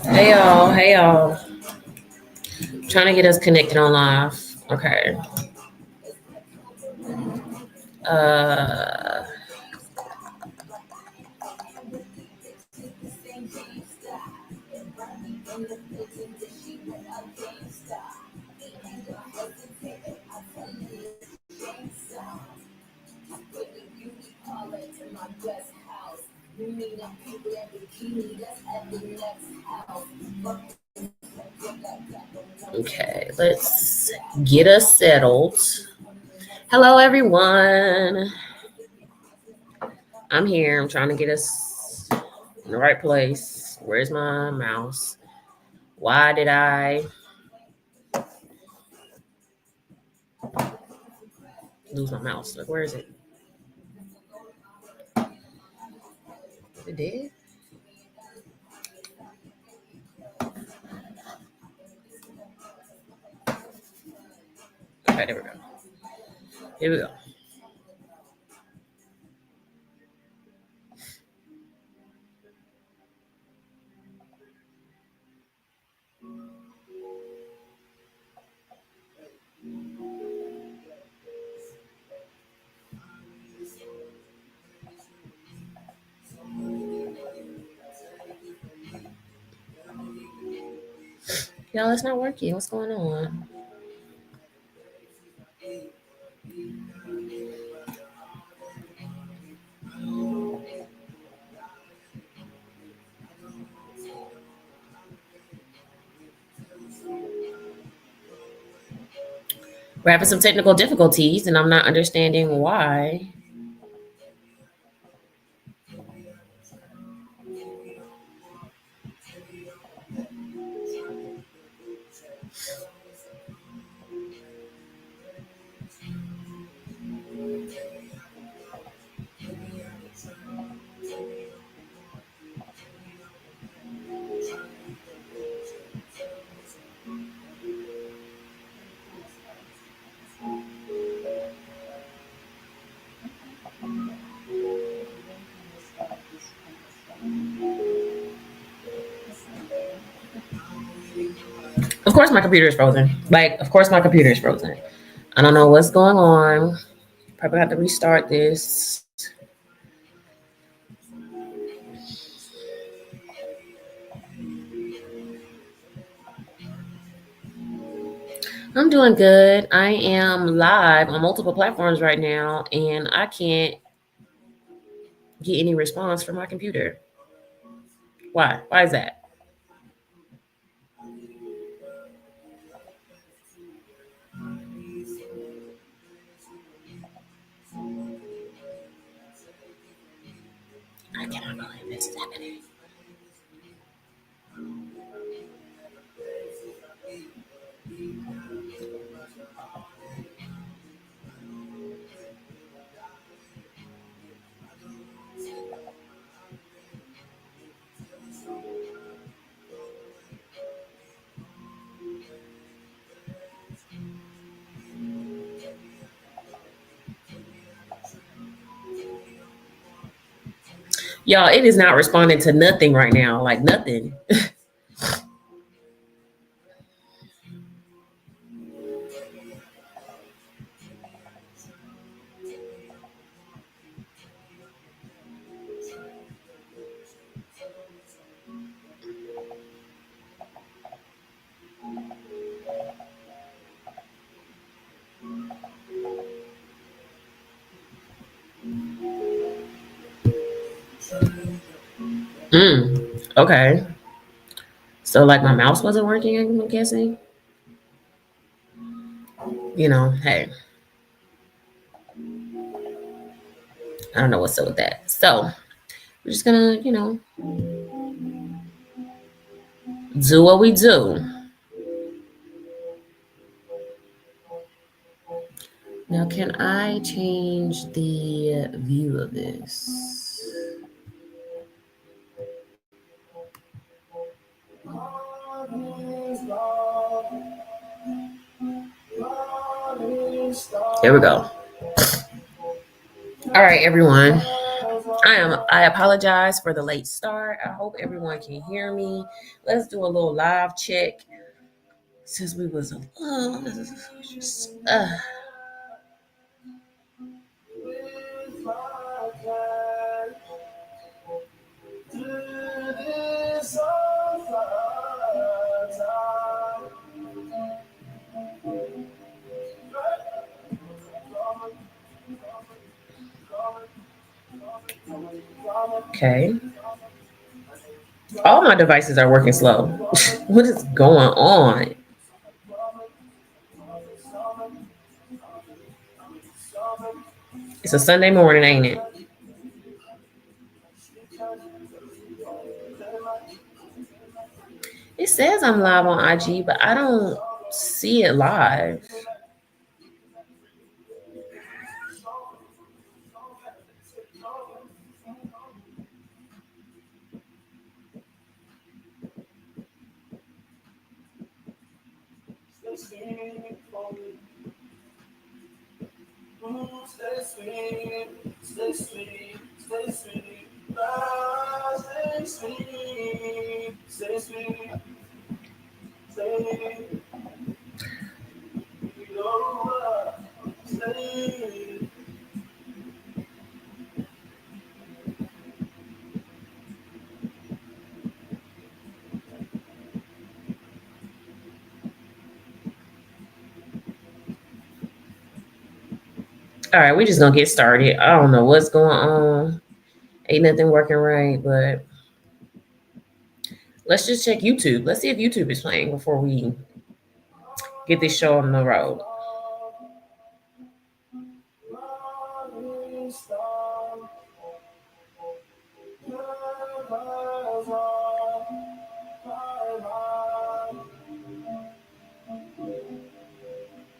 Hey y'all. Trying to get us connected on live. Okay. Uh, okay, let's get us settled. Hello, everyone. I'm here. I'm trying to get us in the right place. Where's my mouse? Why did I lose my mouse? Like, where is it? It did? Okay, there we go. Here we go. Y'all, it's not working. What's going on? We're having some technical difficulties, and I'm not understanding why. Of course, my computer is frozen. Like, of course, my computer is frozen. I don't know what's going on. Probably have to restart this. I'm doing good. I am live on multiple platforms right now, and I can't get any response from my computer. Why? Why is that? I cannot believe this is happening. Y'all, it is not responding to nothing right now. Like, nothing. Okay. So, like, my mouse wasn't working, I'm guessing. Hey, I don't know what's up with that. So, we're just gonna, do what we do. No, Now, can I change the view of this? There we go. All right, everyone. I apologize for the late start. I hope everyone can hear me. Let's do a little live check since we was okay. All my devices are working slow. What is going on? It's a Sunday morning, ain't it? It says I'm live on IG, but I don't see it live. All right, we just gonna get started. I don't know what's going on. Ain't nothing working right, but let's just check YouTube. Let's see if YouTube is playing before we get this show on the road.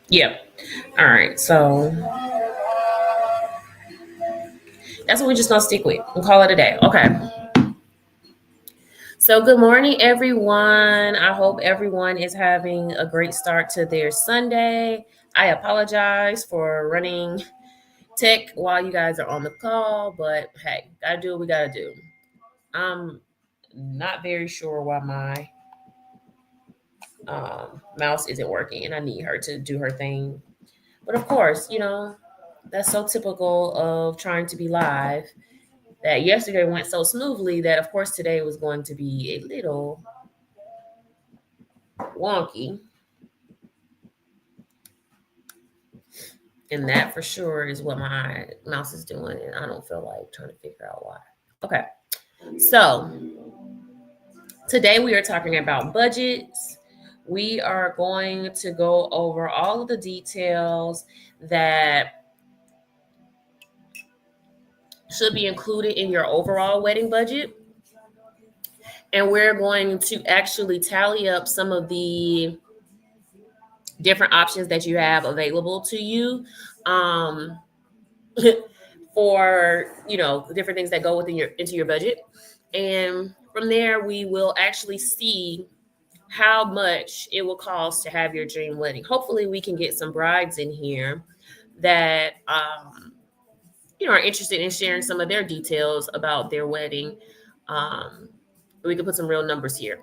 Yep. All right, so that's what we're just gonna stick with and call it a day. Okay. So, good morning, everyone. I hope everyone is having a great start to their Sunday. I apologize for running tech while you guys are on the call, but hey, gotta do what we gotta do. I'm not very sure why my mouse isn't working, and I need her to do her thing. But of course, that's so typical of trying to be live. That yesterday went so smoothly that, of course, today was going to be a little wonky. And that for sure is what my mouse is doing. And I don't feel like trying to figure out why. Okay. So today we are talking about budgets. We are going to go over all of the details that should be included in your overall wedding budget. And we're going to actually tally up some of the different options that you have available to you for the different things that go into your budget. And from there we will actually see how much it will cost to have your dream wedding. Hopefully we can get some brides in here that are interested in sharing some of their details about their wedding. We can put some real numbers here.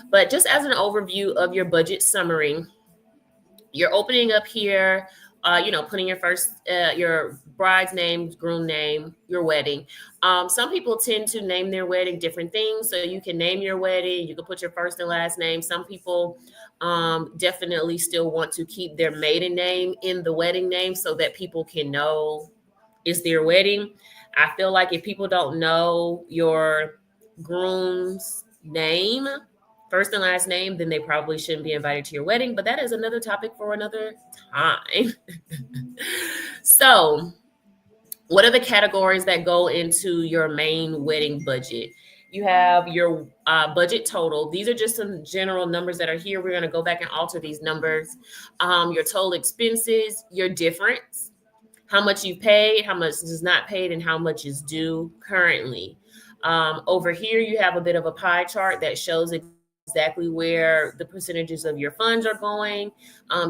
But just as an overview of your budget summary, you're opening up here, putting your bride's name, groom name, your wedding. Some people tend to name their wedding different things. So you can name your wedding, you can put your first and last name. Some people definitely still want to keep their maiden name in the wedding name so that people can know it's their wedding. I feel like if people don't know your groom's name, first and last name, then they probably shouldn't be invited to your wedding. But that is another topic for another time. So, what are the categories that go into your main wedding budget? You have your budget total. These are just some general numbers that are here. We're going to go back and alter these numbers. Your total expenses, your difference. how much you've paid, how much is not paid, and how much is due currently. Over here, you have a bit of a pie chart that shows exactly where the percentages of your funds are going.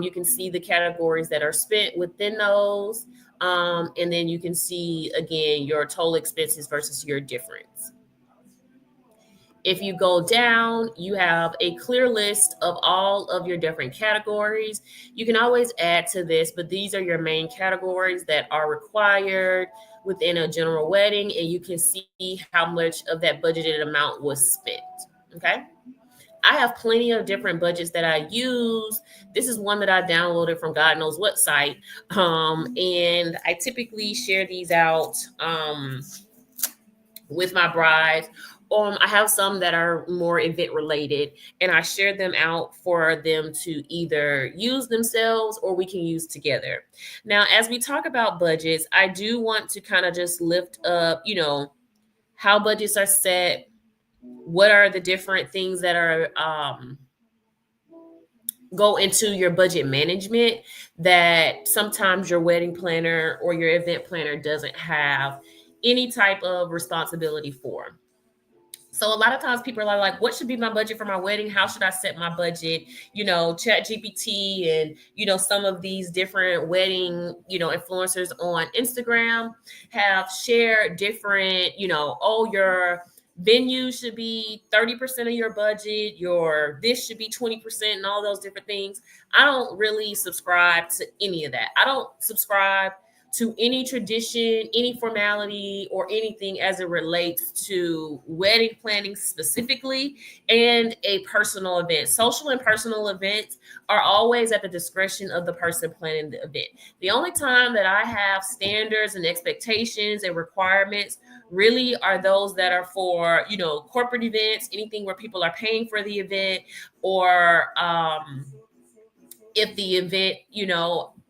You can see the categories that are spent within those. And then you can see again your total expenses versus your difference. If you go down, you have a clear list of all of your different categories. You can always add to this, but these are your main categories that are required within a general wedding, and you can see how much of that budgeted amount was spent. Okay. I have plenty of different budgets that I use. This is one that I downloaded from God knows what site. And I typically share these out with my brides. I have some that are more event related, and I share them out for them to either use themselves or we can use together. Now, as we talk about budgets, I do want to kind of just lift up, how budgets are set, what are the different things that are go into your budget management that sometimes your wedding planner or your event planner doesn't have any type of responsibility for. So a lot of times people are like, what should be my budget for my wedding? How should I set my budget? Chat GPT and, some of these different wedding, influencers on Instagram have shared different, your venue should be 30% of your budget, your this should be 20%, and all those different things. I don't really subscribe to any of that. I don't subscribe to any tradition, any formality, or anything as it relates to wedding planning specifically and a personal event. Social and personal events are always at the discretion of the person planning the event. The only time that I have standards and expectations and requirements really are those that are for, corporate events, anything where people are paying for the event, or if the event,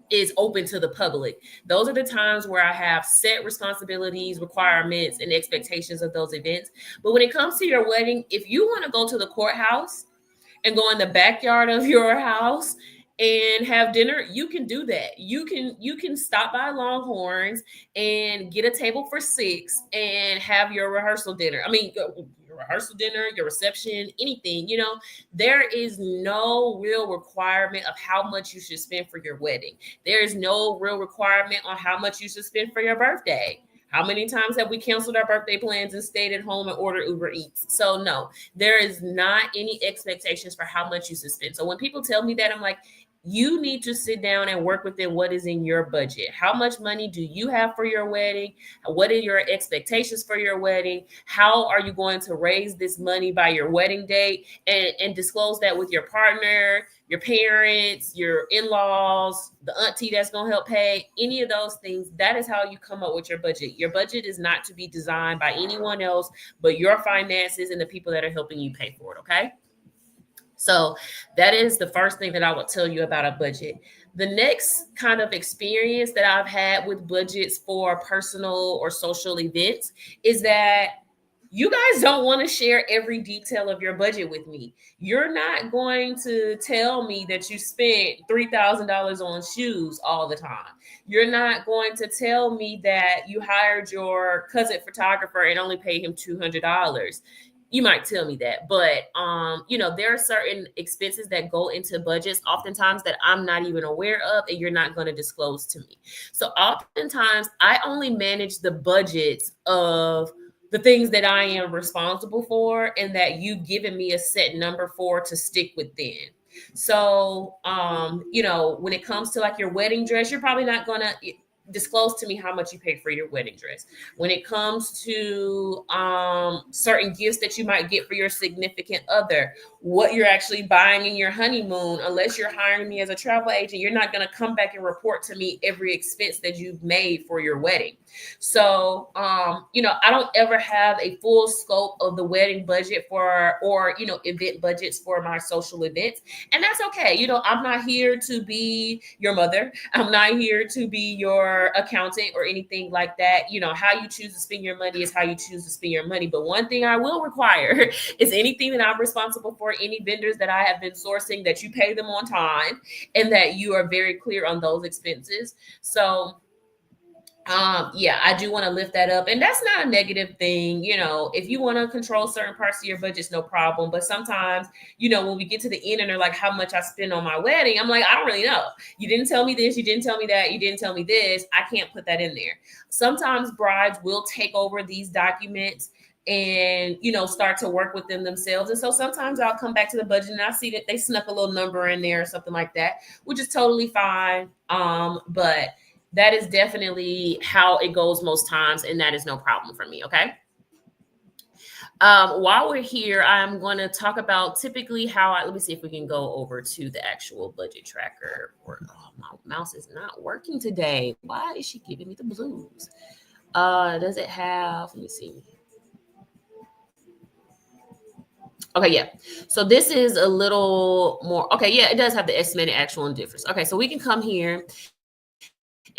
is open to the public. Those are the times where I have set responsibilities, requirements, and expectations of those events. But when it comes to your wedding, if you want to go to the courthouse and go in the backyard of your house and have dinner, you can do that. You can stop by Longhorns and get a table for 6 and have your rehearsal dinner. I mean, your rehearsal dinner, your reception, anything. There is no real requirement of how much you should spend for your wedding. There is no real requirement on how much you should spend for your birthday. How many times have we canceled our birthday plans and stayed at home and ordered Uber Eats? So no, there is not any expectations for how much you should spend. So when people tell me that, I'm like, you need to sit down and work within what is in your budget. How much money do you have for your wedding? What are your expectations for your wedding? How are you going to raise this money by your wedding date? And disclose that with your partner, your parents, your in-laws, the auntie that's going to help pay, any of those things. That is how you come up with your budget. Your budget is not to be designed by anyone else but your finances and the people that are helping you pay for it, okay? So that is the first thing that I would tell you about a budget. The next kind of experience that I've had with budgets for personal or social events is that you guys don't want to share every detail of your budget with me. You're not going to tell me that you spent $3,000 on shoes all the time. You're not going to tell me that you hired your cousin photographer and only paid him $200. You might tell me that, but there are certain expenses that go into budgets oftentimes that I'm not even aware of and you're not going to disclose to me. So oftentimes I only manage the budgets of the things that I am responsible for and that you've given me a set number for to stick within. So when it comes to like your wedding dress, you're probably not going to disclose to me how much you paid for your wedding dress. When it comes to certain gifts that you might get for your significant other, what you're actually buying in your honeymoon, unless you're hiring me as a travel agent, you're not going to come back and report to me every expense that you've made for your wedding. So, I don't ever have a full scope of the wedding budget or event budgets for my social events. And that's okay. I'm not here to be your mother. I'm not here to be your accountant or anything like that. How you choose to spend your money is how you choose to spend your money. But one thing I will require is anything that I'm responsible for, any vendors that I have been sourcing, that you pay them on time and that you are very clear on those expenses. So Yeah, I do want to lift that up, and that's not a negative thing. If you want to control certain parts of your budgets, no problem. But sometimes, when we get to the end and they're like, how much I spend on my wedding, I'm like, I don't really know. You didn't tell me this, you didn't tell me that, you didn't tell me this. I can't put that in there. Sometimes brides will take over these documents and start to work with them themselves, and so sometimes I'll come back to the budget and I see that they snuck a little number in there or something like that, which is totally fine. But that is definitely how it goes most times, and that is no problem for me. Okay. While we're here, I'm going to talk about typically let me see if we can go over to the actual budget tracker. My mouse is not working today. Why is she giving me the blues? Does it have, let me see. Okay, yeah. So this is a little more, okay, yeah, it does have the estimated actual and difference. Okay, so we can come here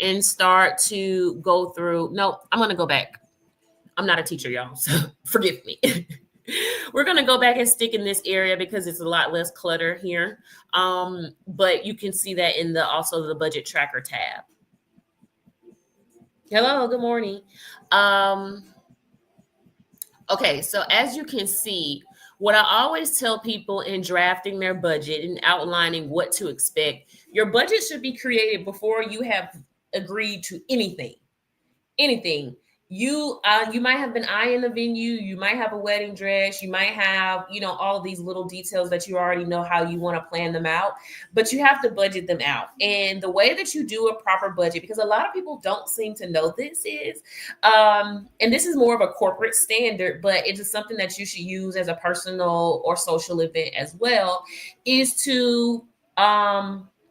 and start to go through. No, I'm going to go back. I'm not a teacher, y'all, so forgive me. We're going to go back and stick in this area because it's a lot less clutter here. But you can see that in also the budget tracker tab. Hello, good morning. Okay, so as you can see, what I always tell people in drafting their budget and outlining what to expect, your budget should be created before you have agreed to anything. Anything. You might have been eyeing the venue, you might have a wedding dress, you might have all of these little details that you already know how you want to plan them out, but you have to budget them out. And the way that you do a proper budget, because a lot of people don't seem to know this, is and this is more of a corporate standard, but it is something that you should use as a personal or social event as well, is to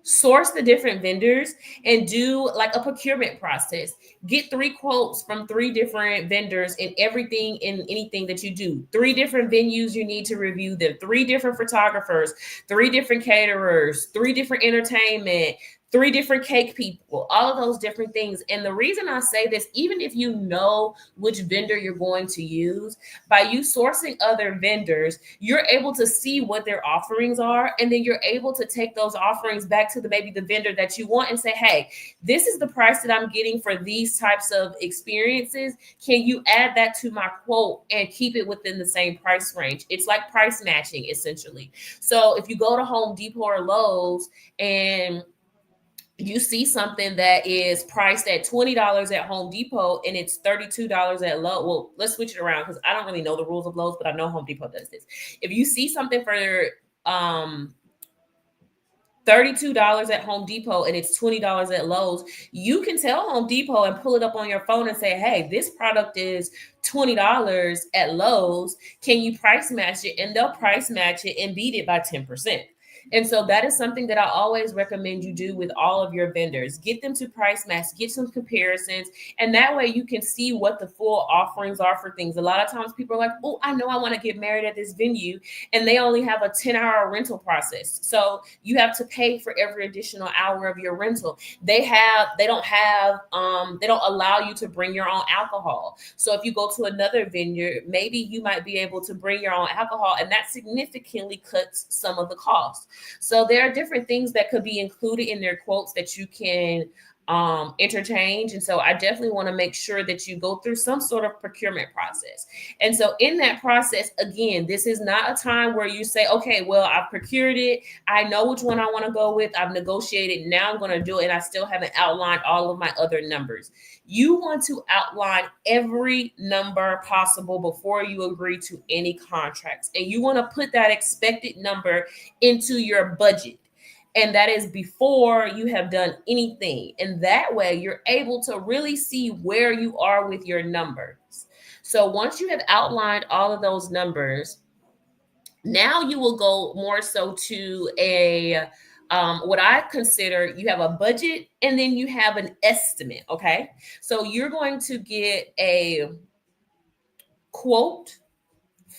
source the different vendors and do like a procurement process. Get 3 quotes from 3 different vendors in everything and anything that you do. 3 different venues you need to review them. 3 different photographers, 3 different caterers, 3 different entertainment, 3 different cake people, all of those different things. And the reason I say this, even if you know which vendor you're going to use, by you sourcing other vendors, you're able to see what their offerings are. And then you're able to take those offerings back to maybe the vendor that you want and say, hey, this is the price that I'm getting for these types of experiences. Can you add that to my quote and keep it within the same price range? It's like price matching, essentially. So if you go to Home Depot or Lowe's and you see something that is priced at $20 at Home Depot and it's $32 at Lowe's. Well, let's switch it around because I don't really know the rules of Lowe's, but I know Home Depot does this. If you see something for $32 at Home Depot and it's $20 at Lowe's, you can tell Home Depot and pull it up on your phone and say, hey, this product is $20 at Lowe's. Can you price match it? And they'll price match it and beat it by 10%. And so that is something that I always recommend you do with all of your vendors. Get them to price match, get some comparisons, and that way you can see what the full offerings are for things. A lot of times people are like, oh, I know I want to get married at this venue, and they only have a 10-hour rental process. So you have to pay for every additional hour of your rental. They don't allow you to bring your own alcohol. So if you go to another venue, maybe you might be able to bring your own alcohol, and that significantly cuts some of the cost. So there are different things that could be included in their quotes that you can interchange. And so I definitely want to make sure that you go through some sort of procurement process. And so in that process, again, this is not a time where you say, okay, well, I've procured it. I know which one I want to go with. I've negotiated. Now I'm going to do it. And I still haven't outlined all of my other numbers. You want to outline every number possible before you agree to any contracts. And you want to put that expected number into your budget. And that is before you have done anything. And that way you're able to really see where you are with your numbers. So once you have outlined all of those numbers, now you will go more so to what I consider, you have a budget and then you have an estimate. Okay. So you're going to get a quote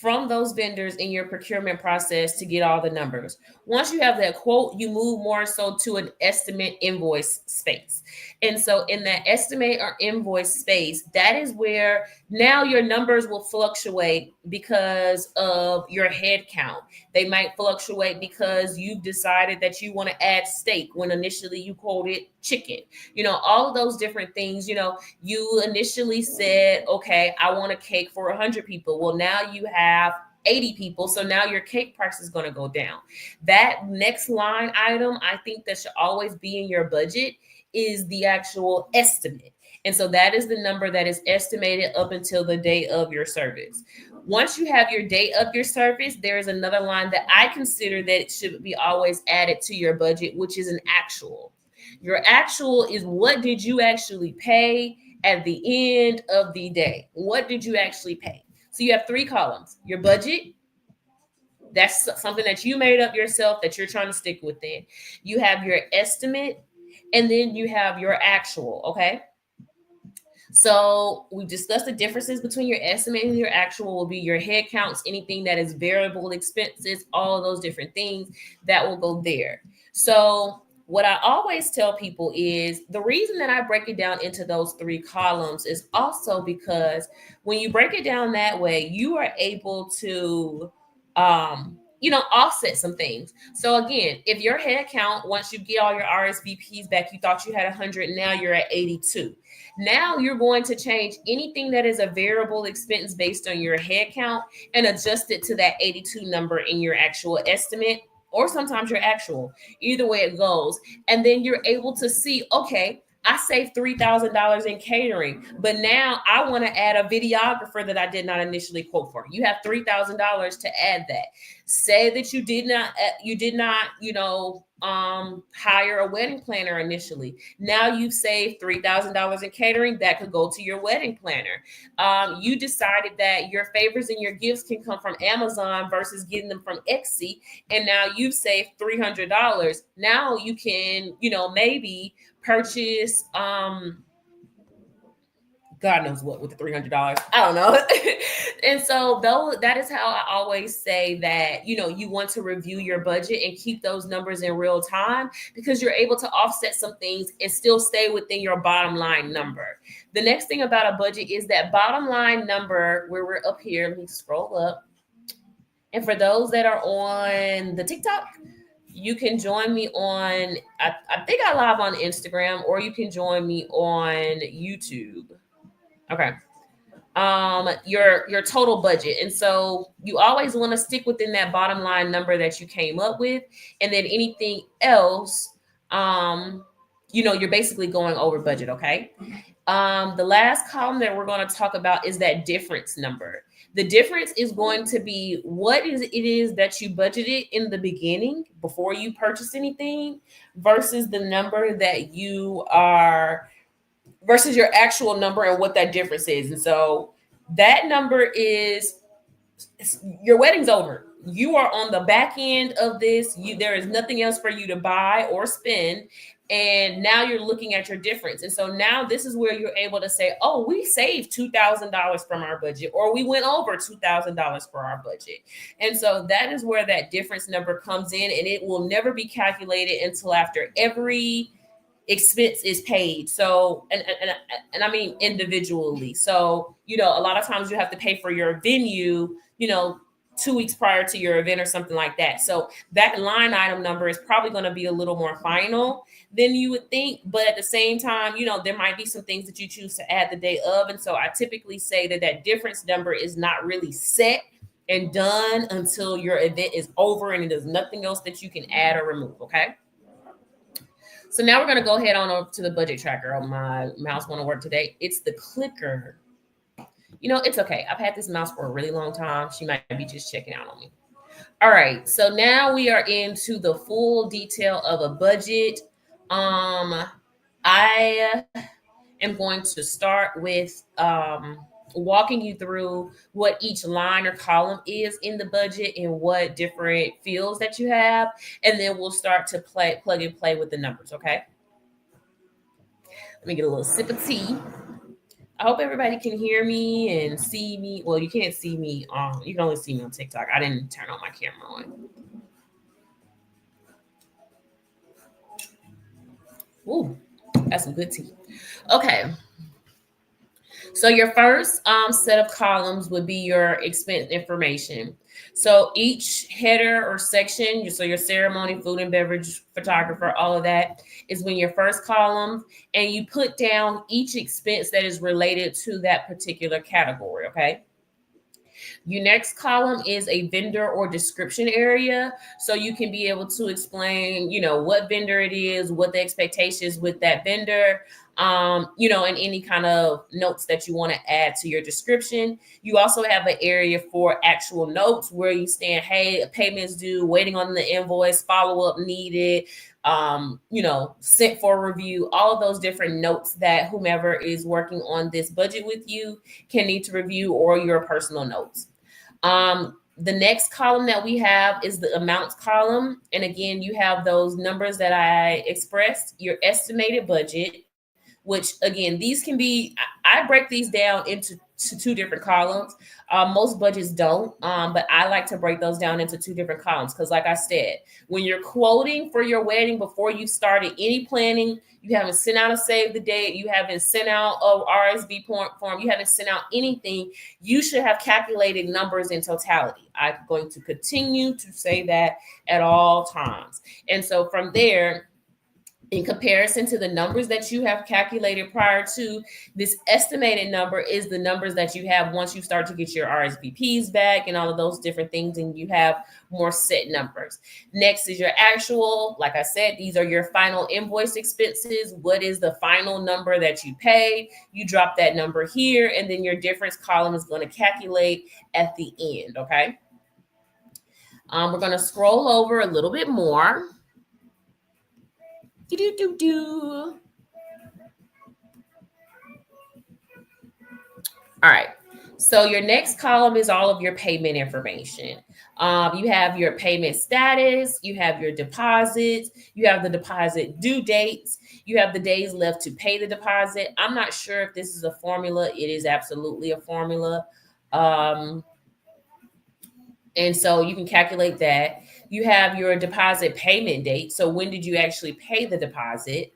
from those vendors in your procurement process to get all the numbers. Once you have that quote, you move more so to an estimate invoice space. And so in that estimate or invoice space, that is where now your numbers will fluctuate because of your head count. They might fluctuate because you've decided that you want to add steak when initially you quoted chicken. All of those different things. You initially said, okay, I want a cake for 100 people. Well, now you have 80 people. So now your cake price is going to go down. That next line item, I think that should always be in your budget is the actual estimate. And so that is the number that is estimated up until the day of your service. Once you have your date of your service, there is another line that I consider that it should be always added to your budget, which is an actual. Your actual is what did you actually pay at the end of the day? What did you actually pay? So you have 3 columns. Your budget, that's something that you made up yourself that you're trying to stick within. You have your estimate, and then you have your actual, okay? So we discussed the differences between your estimate and your actual will be your head counts, anything that is variable expenses, all of those different things that will go there. So what I always tell people is the reason that I break it down into those 3 columns is also because when you break it down that way, you are able to offset some things. So again, if your head count, once you get all your RSVPs back, you thought you had 100, now you're at 82. Now you're going to change anything that is a variable expense based on your head count and adjust it to that 82 number in your actual estimate, or sometimes your actual. Either way it goes. And then you're able to see, okay, I saved $3,000 in catering, but now I want to add a videographer that I did not initially quote for. You have $3,000 to add that. Say that you did not, hire a wedding planner initially. Now you've saved $3,000 in catering that could go to your wedding planner. You decided that your favors and your gifts can come from Amazon versus getting them from Etsy, and now you've saved $300. Now you can, maybe purchase God knows what with the $300. I don't know. And so that is how I always say that, you want to review your budget and keep those numbers in real time, because you're able to offset some things and still stay within your bottom line number. The next thing about a budget is that bottom line number where we're up here. Let me scroll up. And for those that are on the TikTok, you can join me on, I think I live on Instagram, or you can join me on YouTube. Okay. Your total budget. And so you always want to stick within that bottom line number that you came up with. And then anything else, you're basically going over budget. Okay. The last column that we're going to talk about is that difference number. The difference is going to be what it is that you budgeted in the beginning before you purchase anything versus the number that you are versus your actual number and what that difference is. And so that number is your wedding's over. You are on the back end of this. There is nothing else for you to buy or spend. And now you're looking at your difference. And so now this is where you're able to say, oh, we saved $2,000 from our budget, or we went over $2,000 for our budget. And so that is where that difference number comes in, and it will never be calculated until after every expense is paid. So, and I mean individually. So, a lot of times you have to pay for your venue, 2 weeks prior to your event or something like that. So that line item number is probably going to be a little more final than you would think. But at the same time, there might be some things that you choose to add the day of. And so I typically say that difference number is not really set and done until your event is over and there's nothing else that you can add or remove. Okay. So now we're going to go ahead on over to the budget tracker. Oh, my mouse won't work today. It's the clicker. It's okay. I've had this mouse for a really long time. She might be just checking out on me. All right. So now we are into the full detail of a budget. I am going to start with walking you through what each line or column is in the budget and what different fields that you have. And then we'll start to plug and play with the numbers. Okay. Let me get a little sip of tea. I hope everybody can hear me and see me. Well, you can't see me. You can only see me on TikTok. I didn't turn on my camera on. Ooh, that's some good tea. Okay. So your first set of columns would be your expense information. So each header or section, so your ceremony, food and beverage, photographer, all of that is when your first column, and you put down each expense that is related to that particular category. Okay. Your next column is a vendor or description area. So you can be able to explain, what vendor it is, what the expectations with that vendor, and any kind of notes that you want to add to your description. You also have an area for actual notes where you stand, hey, payments due, waiting on the invoice, follow-up needed, sent for review, all of those different notes that whomever is working on this budget with you can need to review, or your personal notes. The next column that we have is the amounts column. And again, you have those numbers that I expressed, your estimated budget, which again, these can be, I break these down into two different columns. Most budgets don't, but I like to break those down into two different columns because, like I said, when you're quoting for your wedding before you started any planning, you haven't sent out a save the date, you haven't sent out a RSV form, you haven't sent out anything, you should have calculated numbers in totality. I'm going to continue to say that at all times. And so from there, in comparison to the numbers that you have calculated prior to, this estimated number is the numbers that you have once you start to get your RSVPs back and all of those different things, and you have more set numbers. Next is your actual. Like I said, these are your final invoice expenses. What is the final number that you paid? You drop that number here, and then your difference column is going to calculate at the end, okay? We're going to scroll over a little bit more. All right. So your next column is all of your payment information. You have your payment status, you have your deposits, you have the deposit due dates, you have the days left to pay the deposit. I'm not sure if this is a formula. It is absolutely a formula. And so you can calculate that. You have your deposit payment date. So when did you actually pay the deposit?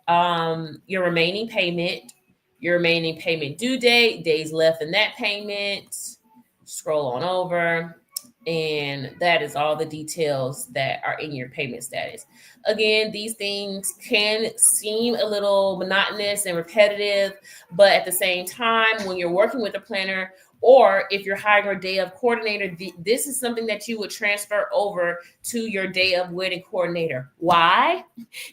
Your remaining payment, your remaining payment due date, days left in that payment. Scroll on over. And that is all the details that are in your payment status. Again, these things can seem a little monotonous and repetitive, but at the same time, when you're working with a planner, or if you're hiring a day of coordinator, this is something that you would transfer over to your day of wedding coordinator. Why?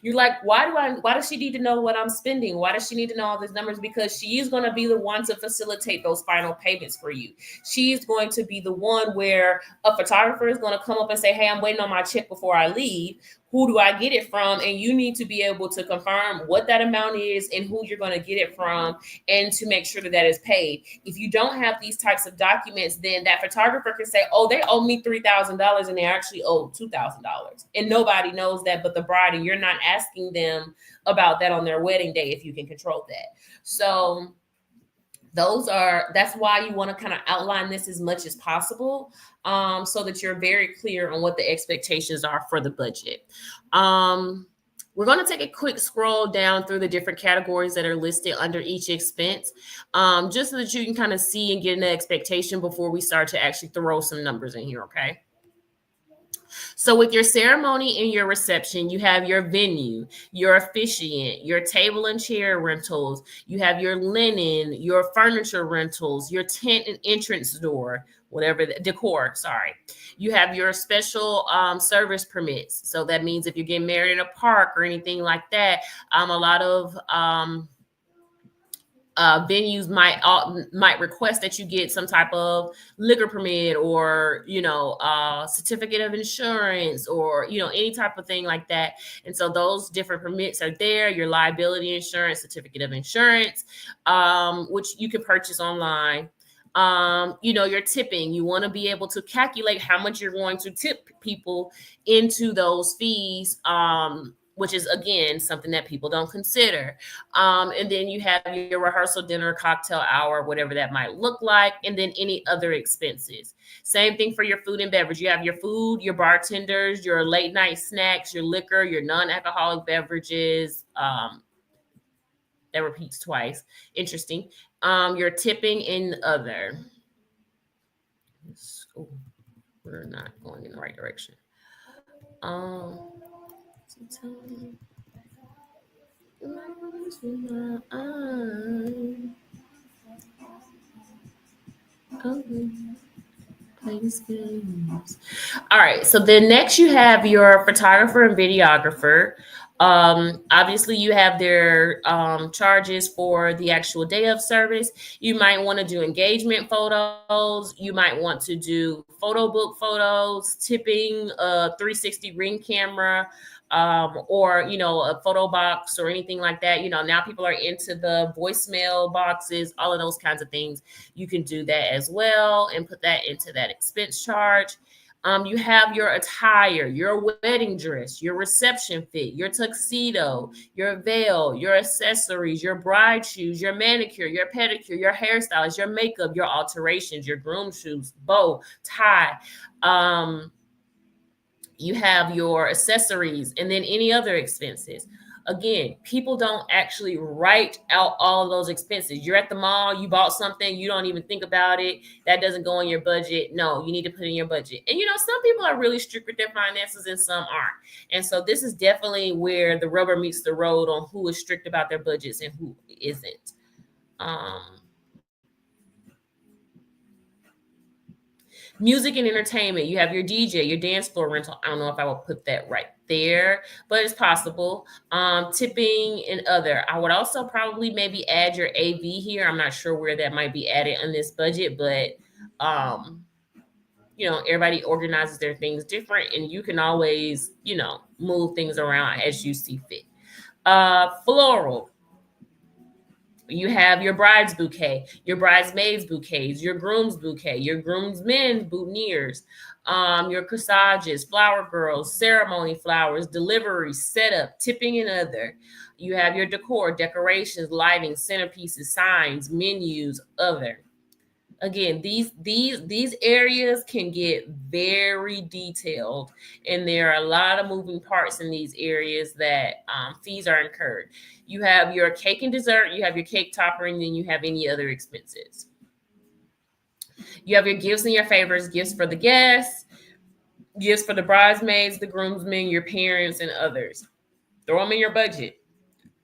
You're like, why does she need to know what I'm spending? Why does she need to know all these numbers? Because she is going to be the one to facilitate those final payments for you. She's going to be the one where a photographer is going to come up and say, hey, I'm waiting on my check before I leave. Who do I get it from? And you need to be able to confirm what that amount is and who you're going to get it from, and to make sure that that is paid. If you don't have these types of documents, then that photographer can say, oh, they owe me $3,000 and they actually owe $2,000. And nobody knows that but the bride, and you're not asking them about that on their wedding day if you can control that. So that's why you want to kind of outline this as much as possible, so that you're very clear on what the expectations are for the budget. We're going to take a quick scroll down through the different categories that are listed under each expense, just so that you can kind of see and get an expectation before we start to actually throw some numbers in here, okay? So with your ceremony and your reception, you have your venue, your officiant, your table and chair rentals, you have your linen, your furniture rentals, your tent and entrance door, whatever the decor, sorry. You have your special service permits. So that means if you're getting married in a park or anything like that, a lot of venues might request that you get some type of liquor permit, or certificate of insurance, or any type of thing like that. And so those different permits are there. Your liability insurance, certificate of insurance, which you can purchase online. Your tipping, you want to be able to calculate how much you're going to tip people into those fees, which is again something that people don't consider. And then you have your rehearsal dinner, cocktail hour, whatever that might look like, and then any other expenses. Same thing for your food and beverage. You have your food, your bartenders, your late night snacks, your liquor, your non-alcoholic beverages. That repeats twice. Interesting. Your tipping and other. Oh, we're not going in the right direction. Plays games. All right. So then next you have your photographer and videographer. Obviously, you have their charges for the actual day of service. You might want to do engagement photos. You might want to do photo book photos, tipping, a 360 ring camera, or a photo box or anything like that. Now people are into the voicemail boxes, all of those kinds of things. You can do that as well and put that into that expense charge. You have your attire, your wedding dress, your reception fit, your tuxedo, your veil, your accessories, your bride shoes, your manicure, your pedicure, your hairstyles, your makeup, your alterations, your groom shoes, bow, tie. You have your accessories, and then any other expenses. Again, people don't actually write out all of those expenses. You're at the mall, you bought something, you don't even think about it. That doesn't go in your budget. No, you need to put in your budget. And some people are really strict with their finances and some aren't. And so this is definitely where the rubber meets the road on who is strict about their budgets and who isn't. Music and entertainment. You have your DJ, your dance floor rental. I don't know if I will put that right there, but it's possible. Tipping and other. I would also probably maybe add your AV here. I'm not sure where that might be added on this budget, but everybody organizes their things different, and you can always, move things around as you see fit. Floral. You have your bride's bouquet, your bridesmaids bouquets, your groom's bouquet, your groomsmen's boutonnieres, your corsages, flower girls, ceremony flowers, delivery, setup, tipping, and other. You have your decor, decorations, lighting, centerpieces, signs, menus, other. Again, these areas can get very detailed, and there are a lot of moving parts in these areas that fees are incurred. You have your cake and dessert, you have your cake topper, and then you have any other expenses. You have your gifts and your favors, gifts for the guests, gifts for the bridesmaids, the groomsmen, your parents, and others. Throw them in your budget.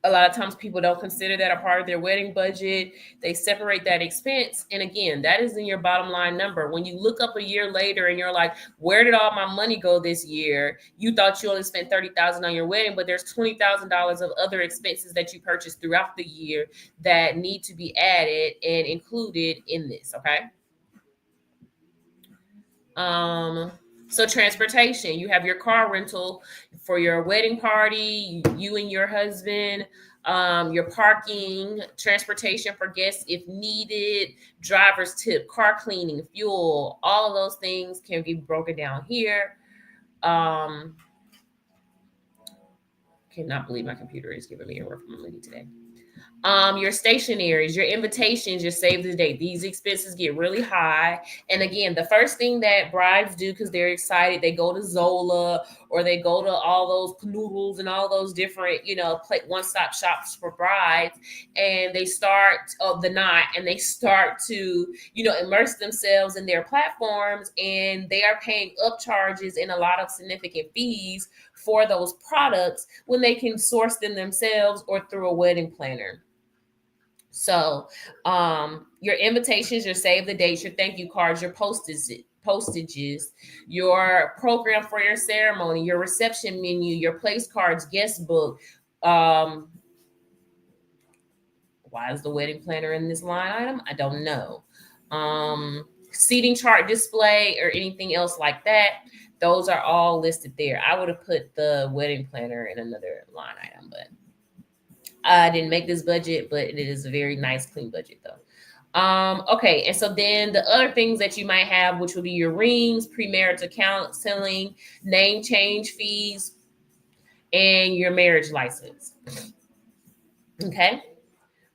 A lot of times people don't consider that a part of their wedding budget. They separate that expense. And again, that is in your bottom line number. When you look up a year later and you're like, where did all my money go this year? You thought you only spent $30,000 on your wedding, but there's $20,000 of other expenses that you purchased throughout the year that need to be added and included in this. Okay. So transportation, you have your car rental for your wedding party, you and your husband, your parking, transportation for guests if needed, driver's tip, car cleaning, fuel, all of those things can be broken down here. Cannot believe my computer is giving me a rough money today. Your stationaries, your invitations, your save the date. These expenses get really high. And again, the first thing that brides do because they're excited, they go to Zola or they go to all those Canoodles and all those different, one-stop shops for brides. And they start the night and they start to, immerse themselves in their platforms, and they are paying upcharges and a lot of significant fees for those products when they can source them themselves or through a wedding planner. So your invitations, your save the dates, your thank you cards, your postages, your program for your ceremony, your reception menu, your place cards, guest book. Why is the wedding planner in this line item? I don't know. Seating chart display or anything else like that. Those are all listed there. I would have put the wedding planner in another line item, but I didn't make this budget, but it is a very nice, clean budget though. Okay, and so then the other things that you might have, which would be your rings, premarital counseling, name change fees, and your marriage license. Okay.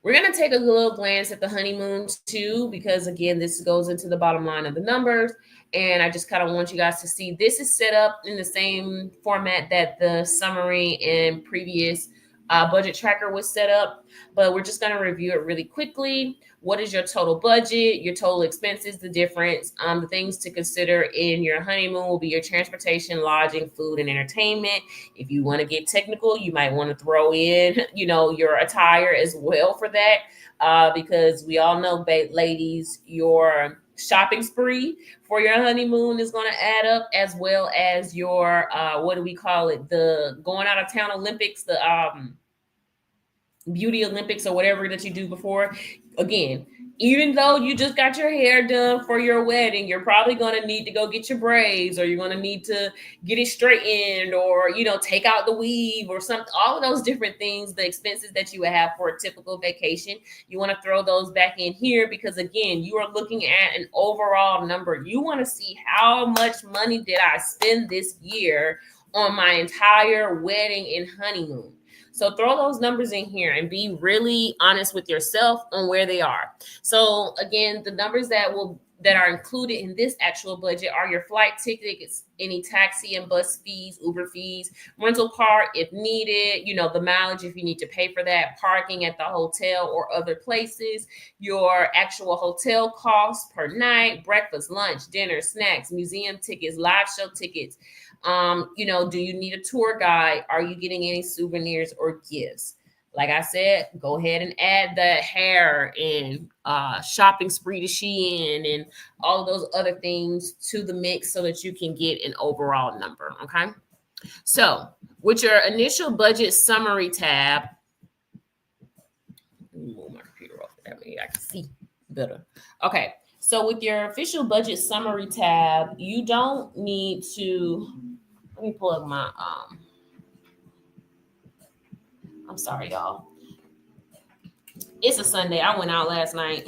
We're going to take a little glance at the honeymoon too, because again, this goes into the bottom line of the numbers. And I just kind of want you guys to see this is set up in the same format that the summary and previous budget tracker was set up, but we're just going to review it really quickly. What is your total budget, your total expenses, the difference? The things to consider in your honeymoon will be your transportation, lodging, food, and entertainment. If you want to get technical, you might want to throw in, your attire as well for that, because we all know, ladies, your shopping spree for your honeymoon is going to add up, as well as your what do we call it, the going out of town Olympics, the beauty Olympics, or whatever that you do before. Again, even though you just got your hair done for your wedding, you're probably going to need to go get your braids, or you're going to need to get it straightened, or take out the weave or something. All of those different things, the expenses that you would have for a typical vacation, you want to throw those back in here, because again, you are looking at an overall number. You want to see how much money did I spend this year on my entire wedding and honeymoon. So throw those numbers in here and be really honest with yourself on where they are. So again, the numbers that are included in this actual budget are your flight tickets, any taxi and bus fees, Uber fees, rental car if needed, the mileage if you need to pay for that, parking at the hotel or other places, your actual hotel costs per night, breakfast, lunch, dinner, snacks, museum tickets, live show tickets. Do you need a tour guide? Are you getting any souvenirs or gifts? Like I said, go ahead and add the hair and shopping spree to Shein and all of those other things to the mix so that you can get an overall number. Okay. So with your initial budget summary tab, move my computer off that way I can see better. Okay. So with your official budget summary tab, you don't need to, let me pull up my, I'm sorry, y'all. It's a Sunday. I went out last night.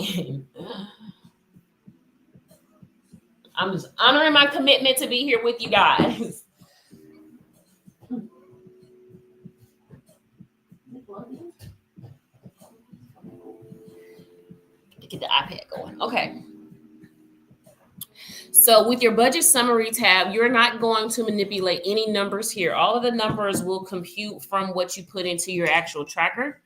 I'm just honoring my commitment to be here with you guys. Get the iPad going. Okay. So with your budget summary tab, you're not going to manipulate any numbers here. All of the numbers will compute from what you put into your actual tracker.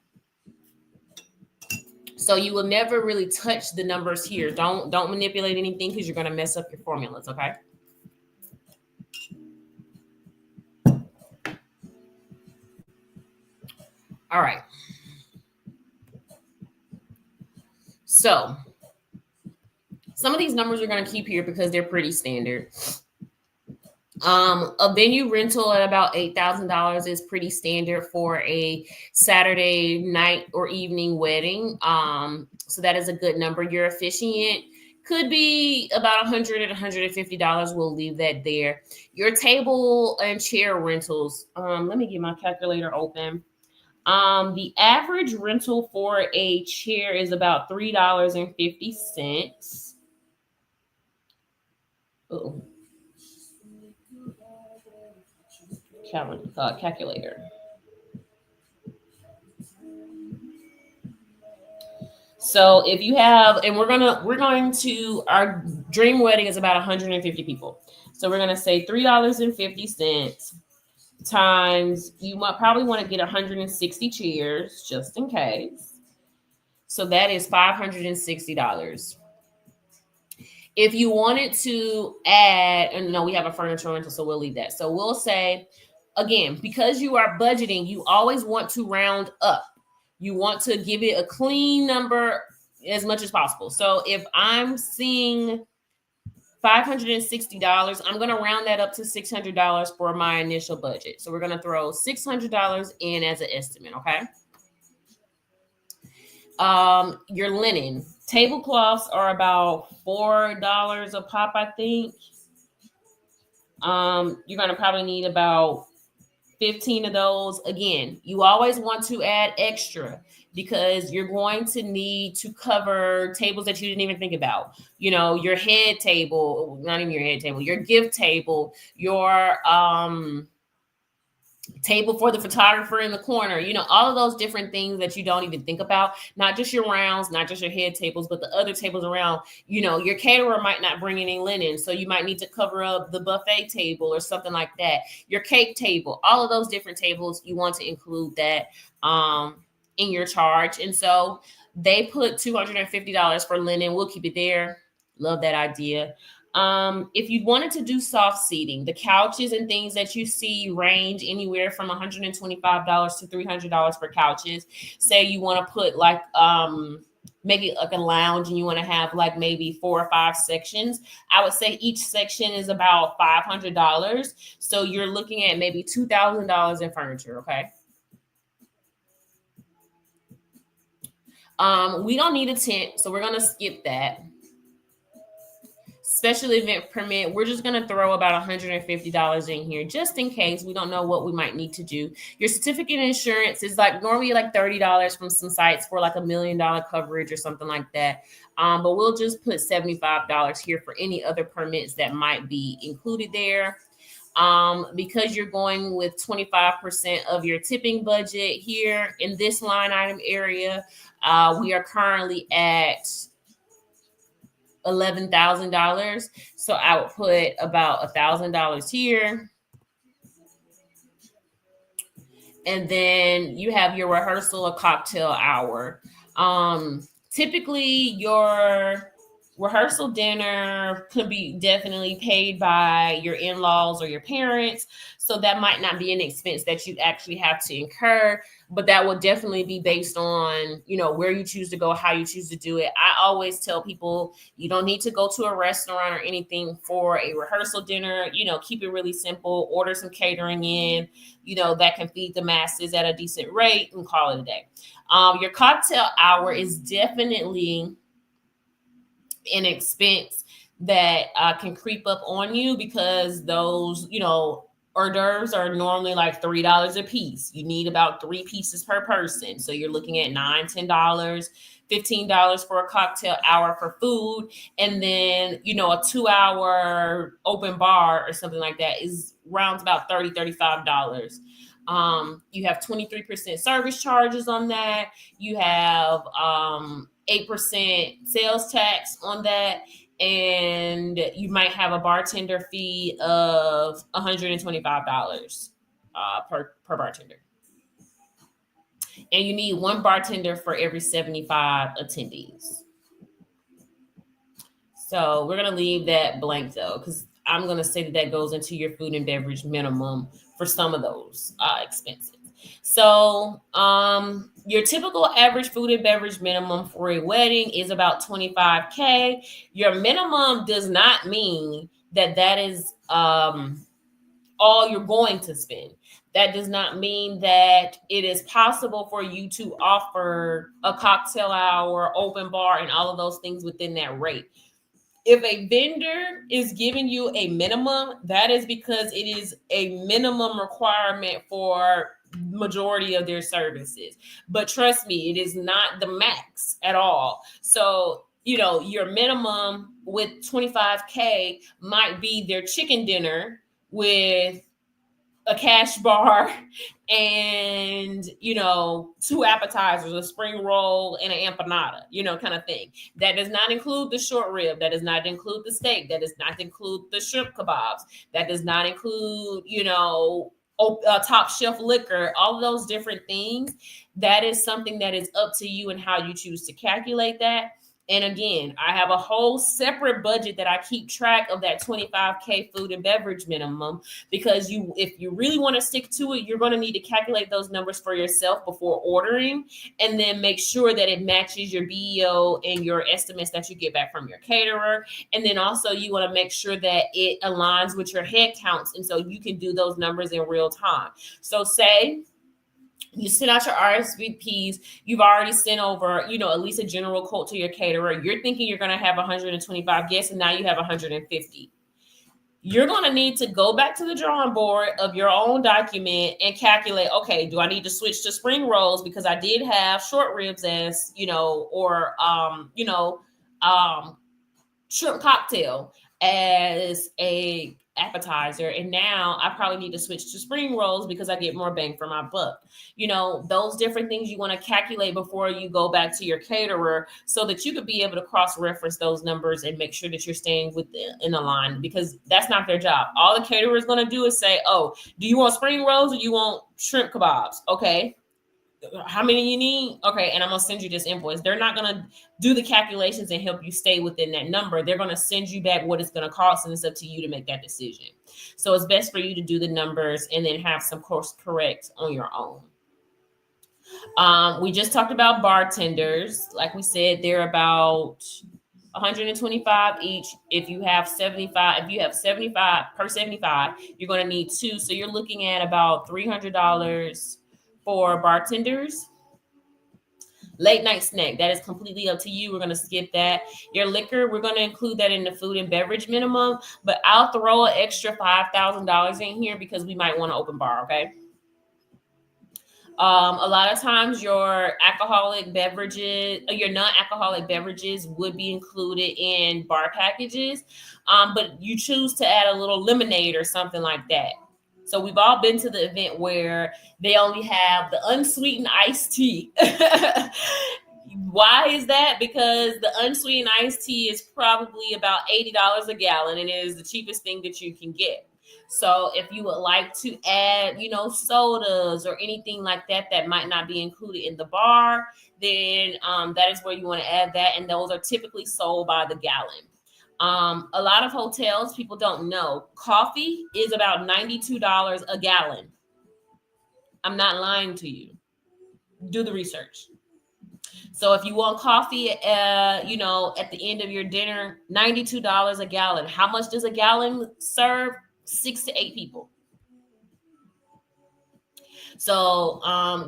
So you will never really touch the numbers here. Don't manipulate anything, because you're going to mess up your formulas, okay? All right. So some of these numbers we're going to keep here because they're pretty standard. A venue rental at about $8,000 is pretty standard for a Saturday night or evening wedding. So that is a good number. Your officiant could be about $100 and $150. We'll leave that there. Your table and chair rentals. Let me get my calculator open. The average rental for a chair is about $3.50. Oh. Calculator. So if you have, and we're going to, our dream wedding is about 150 people. So we're going to say $3.50 times, you might probably want to get 160 chairs just in case. So that is $560. If you wanted to add, and no, we have a furniture rental, so we'll leave that. So we'll say, again, because you are budgeting, you always want to round up. You want to give it a clean number as much as possible. So if I'm seeing $560, I'm going to round that up to $600 for my initial budget. So we're going to throw $600 in as an estimate, okay? Your linen. Tablecloths are about $4 a pop, I think. You're going to probably need about 15 of those. Again, you always want to add extra because you're going to need to cover tables that you didn't even think about. Your head table, not even your head table, your gift table, your table for the photographer in the corner, all of those different things that you don't even think about, not just your rounds, not just your head tables, but the other tables around. Your caterer might not bring any linen, so you might need to cover up the buffet table or something like that. Your cake table, all of those different tables, you want to include that in your charge. And so they put $250 for linen. We'll keep it there. Love that idea. If you wanted to do soft seating, the couches and things that you see range anywhere from $125 to $300 for couches. Say you want to put like maybe like a lounge and you want to have like maybe 4 or 5 sections. I would say each section is about $500. So you're looking at maybe $2,000 in furniture. Okay. We don't need a tent, so we're going to skip that. Special event permit, we're just going to throw about $150 in here just in case. We don't know what we might need to do. Your certificate of insurance is like normally like $30 from some sites for like $1 million coverage or something like that. But we'll just put $75 here for any other permits that might be included there. Because you're going with 25% of your tipping budget here in this line item area, we are currently at $11,000. So I would put about $1,000 here. And then you have your rehearsal or cocktail hour. Typically your rehearsal dinner could be definitely paid by your in-laws or your parents. So that might not be an expense that you actually have to incur, but that will definitely be based on, where you choose to go, how you choose to do it. I always tell people you don't need to go to a restaurant or anything for a rehearsal dinner. Keep it really simple, order some catering in, that can feed the masses at a decent rate and call it a day. Your cocktail hour is definitely an expense that can creep up on you because those, hors d'oeuvres are normally like $3 a piece. You need about 3 pieces per person. So you're looking at $9, $10, $15 for a cocktail hour for food. And then, a 2-hour open bar or something like that is rounds about $30, $35. You have 23% service charges on that. You have 8% sales tax on that. And you might have a bartender fee of $125 per bartender. And you need 1 bartender for every 75 attendees. So we're going to leave that blank though, because I'm going to say that goes into your food and beverage minimum for some of those expenses. So your typical average food and beverage minimum for a wedding is about $25K. Your minimum does not mean that is all you're going to spend. That does not mean that it is possible for you to offer a cocktail hour, open bar, and all of those things within that rate. If a vendor is giving you a minimum, that is because it is a minimum requirement for majority of their services. But trust me, it is not the max at all. So, your minimum with $25K might be their chicken dinner with a cash bar and 2 appetizers, a spring roll and an empanada, kind of thing. That does not include the short rib, that does not include the steak, that does not include the shrimp kebabs, that does not include top shelf liquor, all of those different things. That is something that is up to you and how you choose to calculate that. And again, I have a whole separate budget that I keep track of that $25K food and beverage minimum, because if you really want to stick to it, you're going to need to calculate those numbers for yourself before ordering, and then make sure that it matches your BEO and your estimates that you get back from your caterer. And then also you want to make sure that it aligns with your head counts, and so you can do those numbers in real time. So say you send out your RSVPs, you've already sent over, at least a general quote to your caterer. You're thinking you're going to have 125 guests, and now you have 150. You're going to need to go back to the drawing board of your own document and calculate, okay, do I need to switch to spring rolls because I did have short ribs as, or, shrimp cocktail as a appetizer, and now I probably need to switch to spring rolls because I get more bang for my buck. You know, those different things you want to calculate before you go back to your caterer so that you could be able to cross-reference those numbers and make sure that you're staying in a line, because that's not their job. All the caterer is going to do is say, oh, do you want spring rolls or you want shrimp kebabs? Okay, how many you need? Okay, and I'm gonna send you this invoice. They're not gonna do the calculations and help you stay within that number. They're gonna send you back what it's gonna cost, and it's up to you to make that decision. So it's best for you to do the numbers and then have some course correct on your own. We just talked about bartenders. Like we said, they're about 125 each. If you have 75 per 75, you're going to need 2. So you're looking at about $300 for bartenders. Late night snack, that is completely up to you. We're going to skip that. Your liquor, we're going to include that in the food and beverage minimum, but I'll throw an extra $5,000 in here because we might want to open bar, okay? A lot of times your alcoholic beverages, your non-alcoholic beverages would be included in bar packages, but you choose to add a little lemonade or something like that. So we've all been to the event where they only have the unsweetened iced tea. Why is that? Because the unsweetened iced tea is probably about $80 a gallon, and it is the cheapest thing that you can get. So if you would like to add, sodas or anything like that that might not be included in the bar, then that is where you want to add that. And those are typically sold by the gallon. A lot of hotels, people don't know, coffee is about $92 a gallon. I'm not lying to you. Do the research. So if you want coffee, at the end of your dinner, $92 a gallon. How much does a gallon serve? 6 to 8 people. So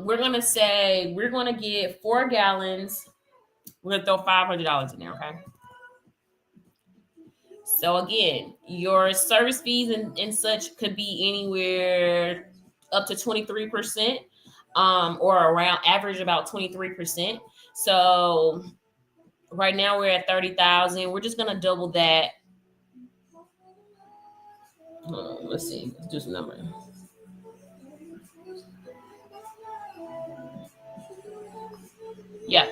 we're going to say we're going to get 4 gallons. We're going to throw $500 in there, okay? So again, your service fees and such could be anywhere up to 23%, or around average about 23%. So right now we're at 30,000. We're just going to double that. Let's see. Let's do some numbers. Yeah.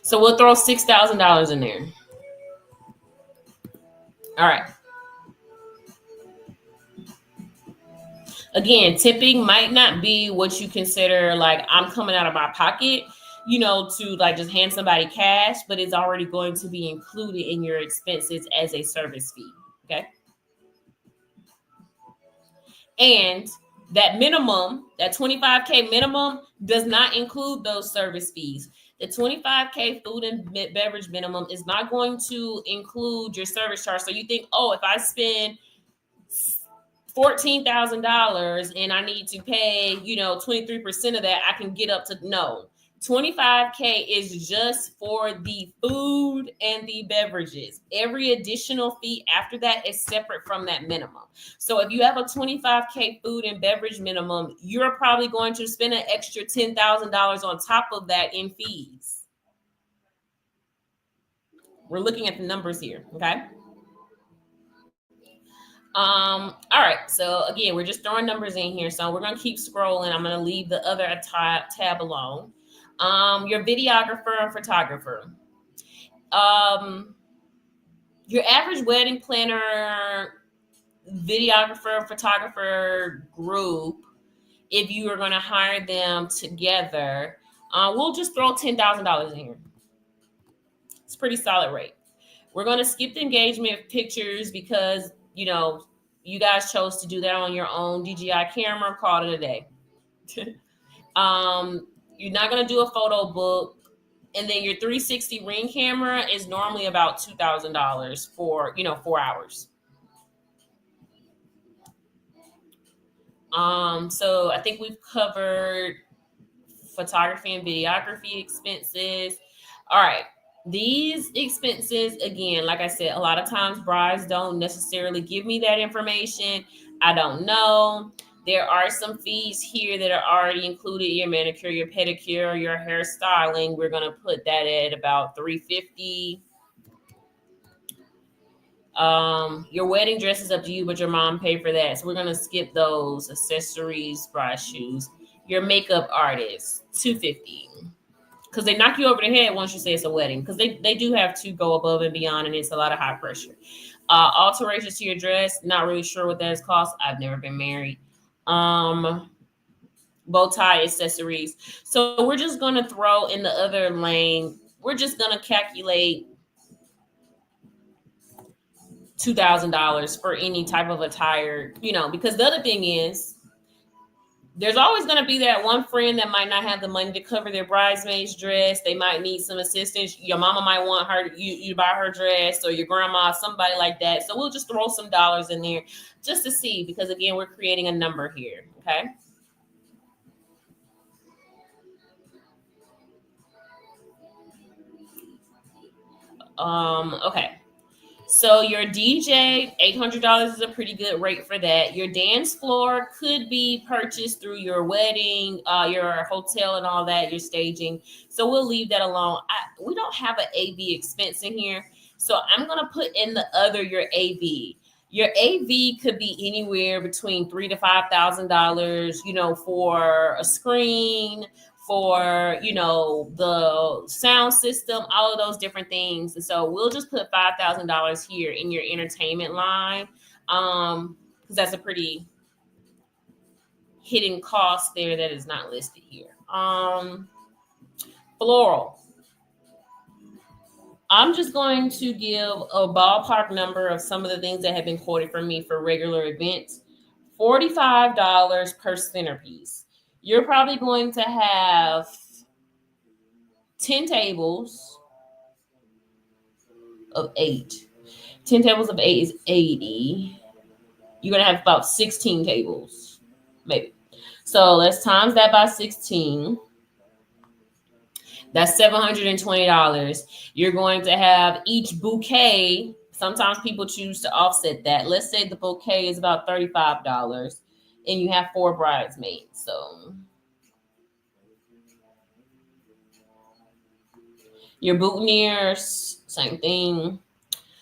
So we'll throw $6,000 in there. All right. Again, tipping might not be what you consider like I'm coming out of my pocket, to like just hand somebody cash, but it's already going to be included in your expenses as a service fee. Okay. And that minimum, that $25K minimum, does not include those service fees. The $25K food and beverage minimum is not going to include your service charge. So you think, oh, if I spend $14,000 and I need to pay, 23% of that, I can get up to no. $25K is just for the food and the beverages. Every additional fee after that is separate from that minimum. So if you have a $25K food and beverage minimum, you're probably going to spend an extra $10,000 on top of that in fees. We're looking at the numbers here, okay? All right. So again, we're just throwing numbers in here. So we're going to keep scrolling. I'm going to leave the other tab alone. Your videographer and photographer. Your average wedding planner, videographer, photographer group, if you are going to hire them together, we'll just throw $10,000 in here. It's a pretty solid rate. We're going to skip the engagement pictures because, you guys chose to do that on your own DJI camera. Called it a day. You're not going to do a photo book. And then your 360 ring camera is normally about $2,000 for, 4 hours. So I think we've covered photography and videography expenses. All right. These expenses, again, like I said, a lot of times brides don't necessarily give me that information. I don't know. There are some fees here that are already included. Your manicure, your pedicure, your hair styling. We're going to put that at about $350. Your wedding dress is up to you, but your mom paid for that. So we're gonna skip those accessories, bra, shoes. Your makeup artist, $250. Because they knock you over the head once you say it's a wedding. Because they do have to go above and beyond, and it's a lot of high pressure. Alterations to your dress, not really sure what that has cost. I've never been married. Bow tie accessories. So we're just gonna throw in the other lane. We're just gonna calculate $2,000 for any type of attire, because the other thing is there's always going to be that one friend that might not have the money to cover their bridesmaid's dress. They might need some assistance. Your mama might want her you to buy her dress, or your grandma, somebody like that. So we'll just throw some dollars in there just to see, because again, we're creating a number here. Okay. Okay. So your DJ, $800 is a pretty good rate for that. Your dance floor could be purchased through your wedding, your hotel and all that, your staging. So we'll leave that alone. We don't have an AV expense in here. So I'm going to put in the other, your AV. Your AV could be anywhere between $3,000 to $5,000, for a screen, for the sound system, all of those different things. And so we'll just put $5,000 here in your entertainment line, because that's a pretty hidden cost there that is not listed here. Floral, I'm just going to give a ballpark number of some of the things that have been quoted for me for regular events. $45 per centerpiece. You're probably going to have 10 tables of 8. 10 tables of 8 is 80. You're going to have about 16 tables, maybe. So let's times that by 16. That's $720. You're going to have each bouquet. Sometimes people choose to offset that. Let's say the bouquet is about $35 and you have 4 bridesmaids. So your boutonnieres, same thing.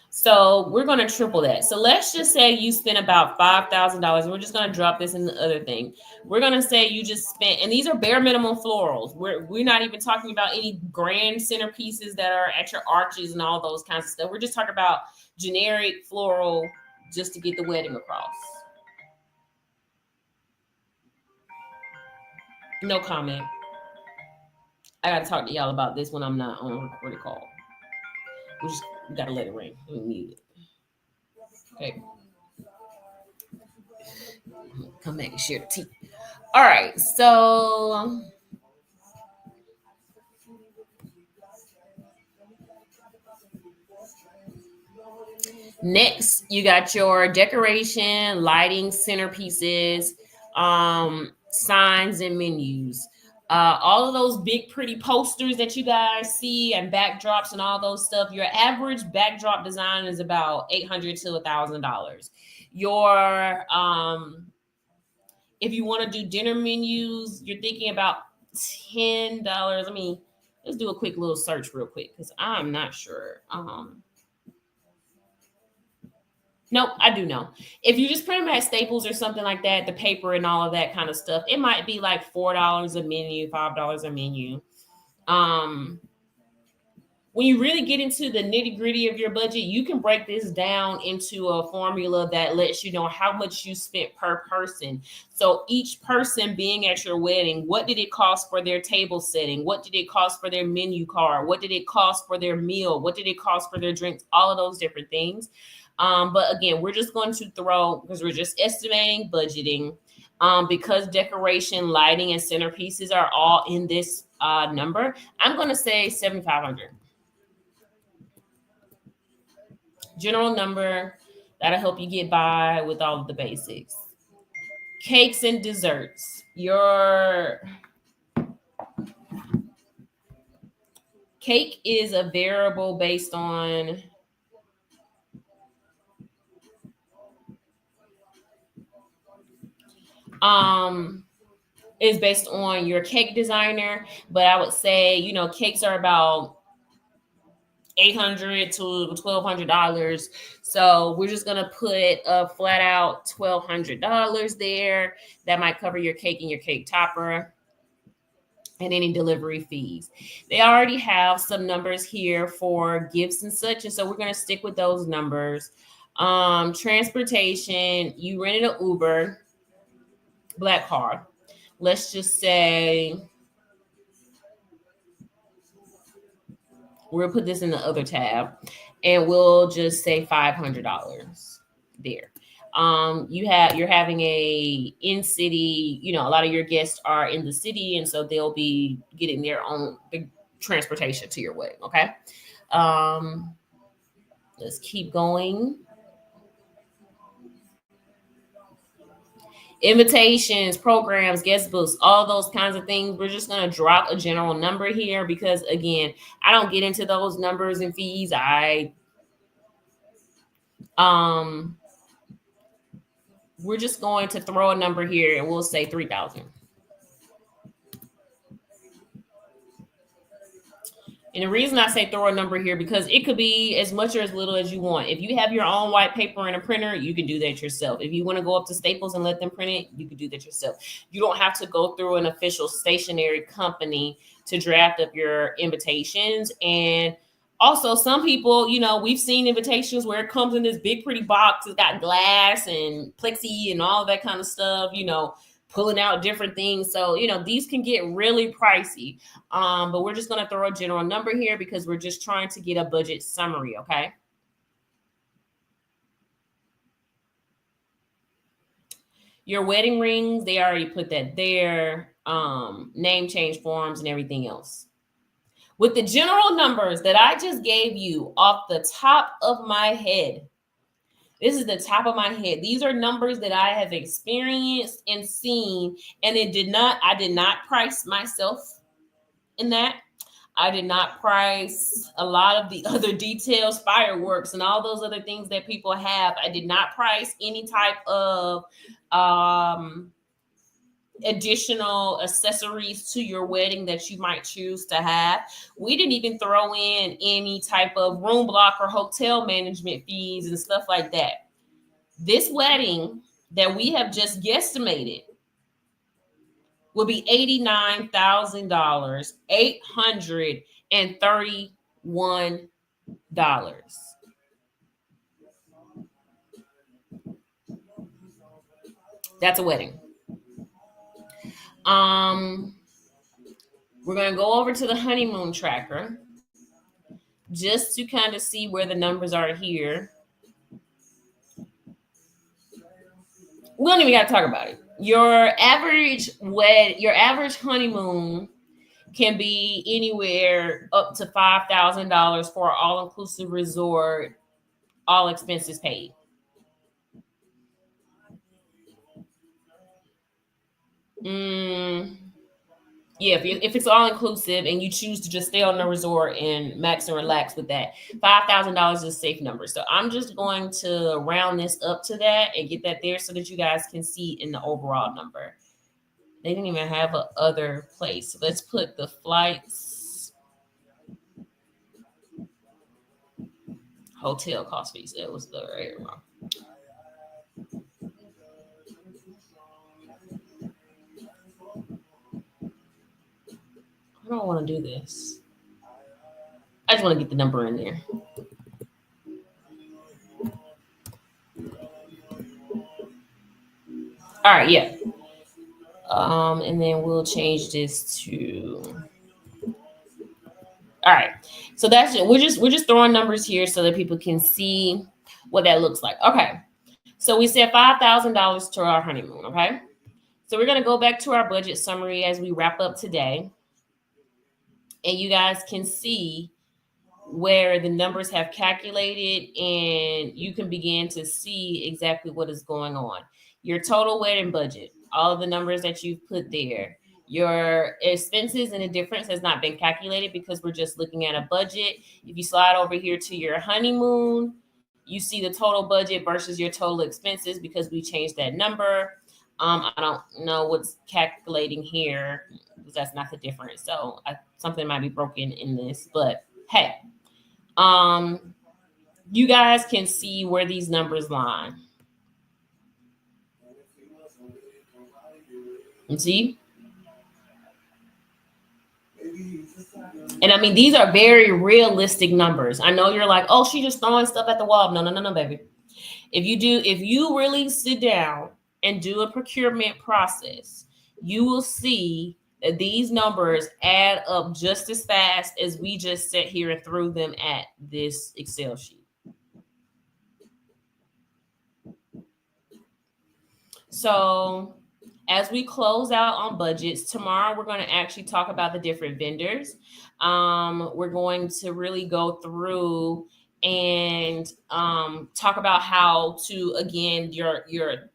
So we're going to triple that. So let's just say you spent about $5,000. We're just going to drop this in the other thing. We're going to say you just spent, and these are bare minimum florals. We're not even talking about any grand centerpieces that are at your arches and all those kinds of stuff. We're just talking about generic floral just to get the wedding across. No comment. I got to talk to y'all about this when I'm not on a recorded call. We got to let it ring. We mute it. Okay. Come back and share the tea. All right. So next, you got your decoration, lighting, centerpieces, signs, and menus. All of those big, pretty posters that you guys see and backdrops and all those stuff. Your average backdrop design is about $800 to $1,000. Your if you want to do dinner menus, you're thinking about $10. Let's do a quick little search real quick because I'm not sure. Nope, I do know. If you just print them at Staples or something like that, the paper and all of that kind of stuff, it might be like $4 a menu, $5 a menu. When you really get into the nitty gritty of your budget, you can break this down into a formula that lets you know how much you spent per person. So each person being at your wedding, what did it cost for their table setting? What did it cost for their menu card? What did it cost for their meal? What did it cost for their drinks? All of those different things. But again, we're just going to throw, because we're just estimating budgeting, because decoration, lighting, and centerpieces are all in this number. I'm going to say $7,500. General number that'll help you get by with all of the basics. Cakes and desserts. Your cake is a variable based on is based on your cake designer, but I would say, cakes are about $800 to $1,200. So we're just gonna put a flat out $1,200 there. That might cover your cake and your cake topper and any delivery fees. They already have some numbers here for gifts and such, and so we're gonna stick with those numbers. Transportation, you rented an Uber, black car. Let's just say we'll put this in the other tab, and we'll just say $500 there. You're having a in city, a lot of your guests are in the city, and so they'll be getting their own transportation to your wedding. Okay. Let's keep going. Invitations, programs, guest books, all those kinds of things. We're just going to drop a general number here because, again, I don't get into those numbers and fees. We're just going to throw a number here and we'll say 3,000. And the reason I say throw a number here, because it could be as much or as little as you want. If you have your own white paper and a printer, you can do that yourself. If you want to go up to Staples and let them print it, you can do that yourself. You don't have to go through an official stationery company to draft up your invitations. And also, some people, we've seen invitations where it comes in this big, pretty box. It's got glass and plexi and all that kind of stuff, pulling out different things. So, these can get really pricey. But we're just going to throw a general number here because we're just trying to get a budget summary, okay? Your wedding rings, they already put that there. Name change forms and everything else. With the general numbers that I just gave you off the top of my head, this is the top of my head. These are numbers that I have experienced and seen, and I did not price myself in that. I did not price a lot of the other details, fireworks, and all those other things that people have. I did not price any type of additional accessories to your wedding that you might choose to have. We didn't even throw in any type of room block or hotel management fees and stuff like that. This wedding that we have just guesstimated will be $89,000, $831. That's a wedding. We're going to go over to the honeymoon tracker just to kind of see where the numbers are here. We don't even got to talk about it. Your average honeymoon can be anywhere up to $5,000 for an all-inclusive resort, all expenses paid. Yeah, if it's all inclusive and you choose to just stay on the resort and max and relax with that, $5,000 is a safe number. So I'm just going to round this up to that and get that there so that you guys can see in the overall number. They didn't even have a other place. So let's put the flights, hotel cost fees. That was the right wrong. I don't want to do this. I just want to get the number in there. All right, yeah. And then we'll change this to. All right, so that's it. We're just throwing numbers here so that people can see what that looks like. Okay, so we said $5,000 to our honeymoon. Okay, so we're gonna go back to our budget summary as we wrap up today, and you guys can see where the numbers have calculated, and you can begin to see exactly what is going on. Your total wedding budget, all of the numbers that you've put there. Your expenses and the difference has not been calculated because we're just looking at a budget. If you slide over here to your honeymoon, you see the total budget versus your total expenses because we changed that number. I don't know what's calculating here because that's not the difference. So something might be broken in this, but hey, You guys can see where these numbers line. And see? And I mean, these are very realistic numbers. I know you're like, oh, she's just throwing stuff at the wall. No, baby. If you really sit down and do a procurement process, you will see that these numbers add up just as fast as we just sat here and threw them at this Excel sheet. So as we close out on budgets, tomorrow we're going to actually talk about the different vendors. We're going to really go through and talk about how to, again, your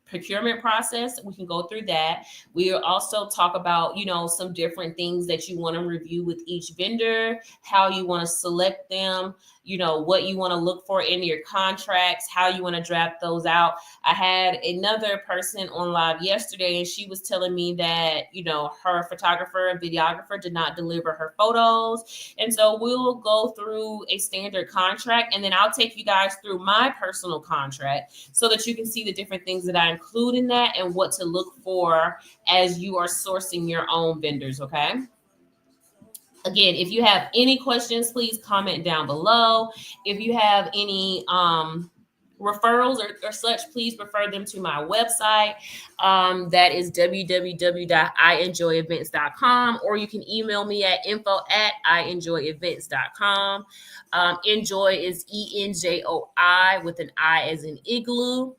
procurement process. We can go through that. We'll also talk about, some different things that you want to review with each vendor, how you want to select them, what you want to look for in your contracts, how you want to draft those out. I had another person on live yesterday, and she was telling me that, her photographer and videographer did not deliver her photos. And so we'll go through a standard contract, and then I'll take you guys through my personal contract so that you can see the different things that I include in that and what to look for as you are sourcing your own vendors, okay? Again, if you have any questions, please comment down below. If you have any referrals or such, please refer them to my website. That is www.ienjoyevents.com, or you can email me at info@ienjoyevents.com. Enjoy is ENJOI with an I as in igloo.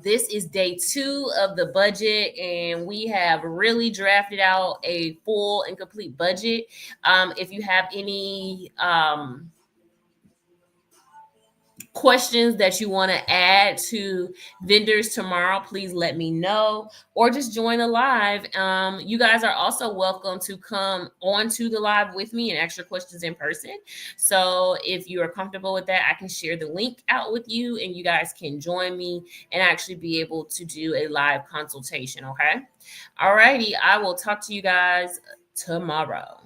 This is day 2 of the budget, and we have really drafted out a full and complete budget. If you have any questions that you want to add to vendors tomorrow, please let me know, or just join the live. You guys are also welcome to come onto the live with me and ask your questions in person. So if you are comfortable with that, I can share the link out with you and you guys can join me and actually be able to do a live consultation. Okay. All righty. I will talk to you guys tomorrow.